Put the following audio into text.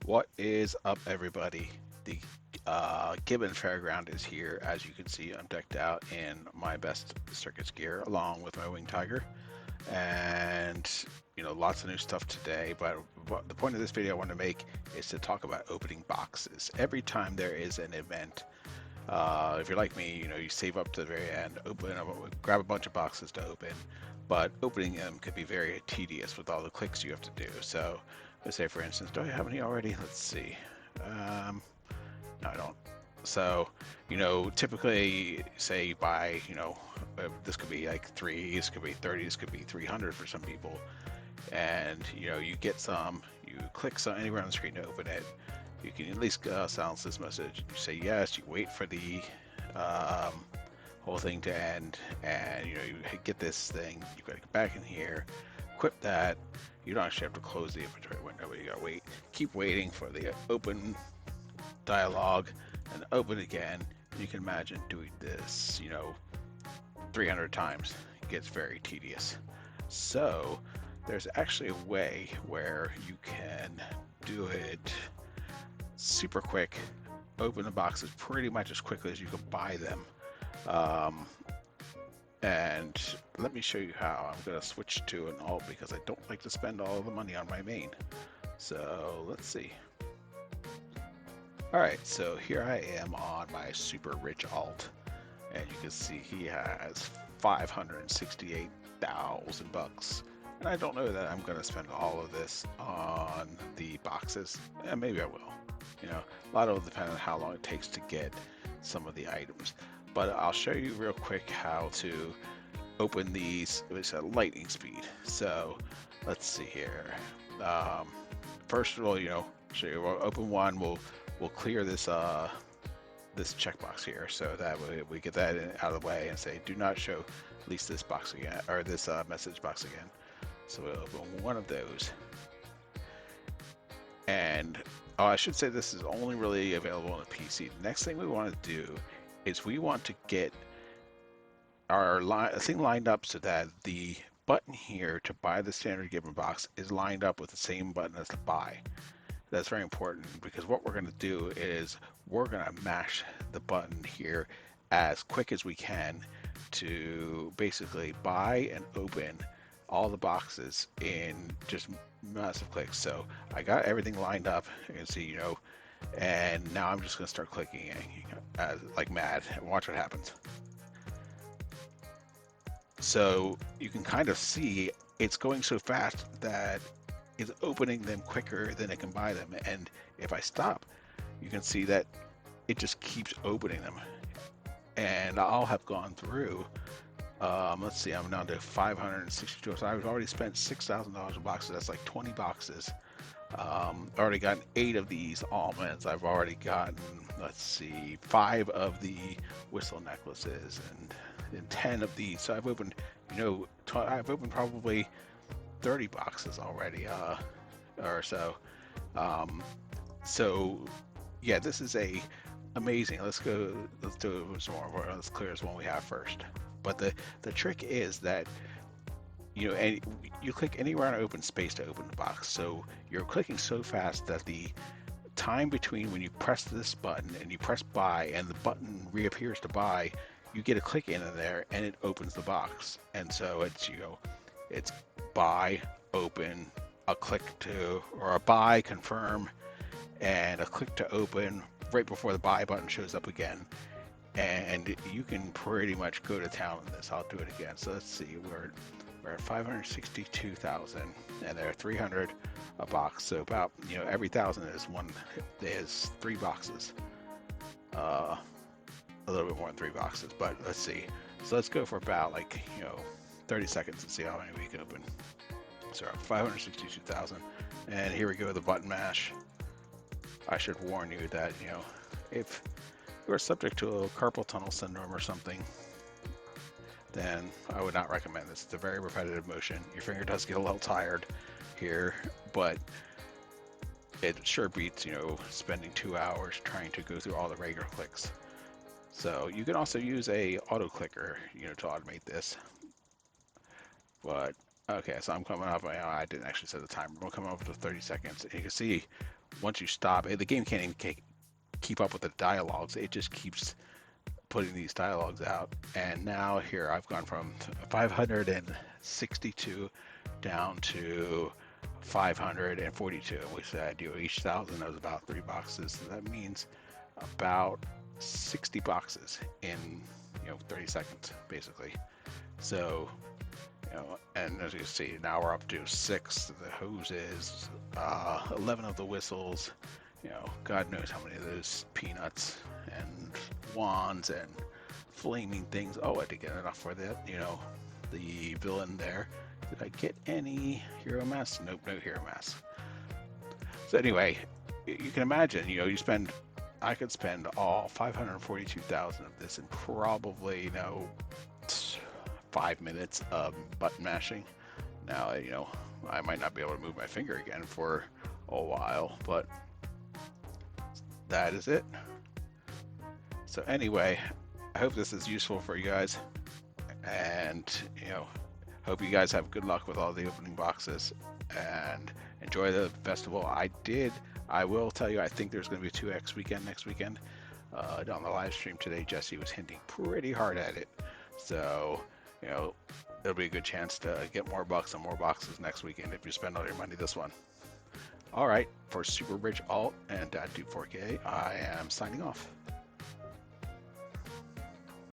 What is up, everybody? The Gibbon Fairground is here. As you can see, I'm decked out in my best circus gear along with my winged tiger. And, lots of new stuff today. But the point of this video I want to make is to talk about opening boxes. Every time there is an event, if you're like me, you save up to the very end, grab a bunch of boxes to open. But opening them could be very tedious with all the clicks you have to do. So let's say, for instance, do I have any already? Let's see. No, I don't. So, typically, say you buy, this could be like 3, this could be 30, this could be 300 for some people. And, you get some, you click anywhere on the screen to open it. You can at least silence this message. You say yes, you wait for the whole thing to end, and you get this thing. You've got to get back in here, equip that. You don't actually have to close the inventory window, but you gotta wait. Keep waiting for the open dialogue and open again. You can imagine doing this, 300 times. It gets very tedious. So there's actually a way where you can do it super quick, open the boxes pretty much as quickly as you can buy them. And let me show you how. I'm going to switch to an alt because I don't like to spend all the money on my main. So let's see. Alright, so here I am on my super rich alt. And you can see he has 568,000 bucks. And I don't know that I'm going to spend all of this on the boxes. Maybe I will. A lot of it depends on how long it takes to get some of the items. But I'll show you real quick how to open these with a lightning speed. So let's see here. First of all, show you. We'll open one. We'll clear this this checkbox here, so that we get that out of the way and say, do not show at least this box again, or this message box again. So we'll open one of those. And I should say this is only really available on the PC. The next thing we want to do is we want to get our thing lined up so that the button here to buy the standard Gibbon box is lined up with the same button as the buy. That's very important because what we're going to do is we're going to mash the button here as quick as we can to basically buy and open all the boxes in just massive clicks. So I got everything lined up. You can see, and now I'm just going to start clicking like mad and watch what happens. So you can kind of see it's going so fast that it's opening them quicker than it can buy them. And if I stop, you can see that it just keeps opening them. And I'll have gone through, let's see, I'm down to 562. So I've already spent $6,000 in boxes. That's like 20 boxes. Already gotten 8 of these almonds. I've already gotten, let's see, 5 of the whistle necklaces and 10 of these. So I've opened, I've opened probably 30 boxes already, or so. So yeah, this is amazing. Let's do some more. Let's clear this one we have first. But the trick is that and you click anywhere on open space to open the box. So you're clicking so fast that the time between when you press this button and you press buy and the button reappears to buy, you get a click in there and it opens the box. And so it's it's buy, open, a click to, or a buy, confirm, and a click to open right before the buy button shows up again. And you can pretty much go to town on this. I'll do it again. So let's see, we're at 562,000 and there are 300 a box. So about, every 1,000 is 3 boxes. A little bit more than 3 boxes, but let's see. So let's go for about 30 seconds and see how many we can open. So 562,000, and here we go, the button mash. I should warn you that, if you're subject to a carpal tunnel syndrome or something, then I would not recommend this. It's a very repetitive motion. Your finger does get a little tired here, but it sure beats, spending 2 hours trying to go through all the regular clicks. So you can also use a auto clicker, to automate this. But okay, so I'm coming up. I didn't actually set the timer. I'm coming up to 30 seconds. And you can see once you stop, the game can't even keep up with the dialogues. It just keeps putting these dialogues out. And now here I've gone from 562 down to 542. We said each thousand was about $3. So that means about 60 boxes in 30 seconds basically. So and as you see, now we're up to 6 of the hoses, 11 of the whistles, God knows how many of those peanuts and wands and flaming things. Oh, I did get enough for that, the villain there. Did I get any hero masks? Nope, no hero masks. So anyway, you can imagine, I could spend all 542,000 of this in probably, 5 minutes of button mashing. Now, I might not be able to move my finger again for a while, but that is it. So anyway, I hope this is useful for you guys, and hope you guys have good luck with all the opening boxes and enjoy the festival. I will tell you, I think there's going to be a 2X weekend next weekend. On the live stream today, Jesse was hinting pretty hard at it, so it'll be a good chance to get more bucks and more boxes next weekend if you spend all your money this one. All right, for Super Bridge Alt and Dad Dude 4K, I am signing off.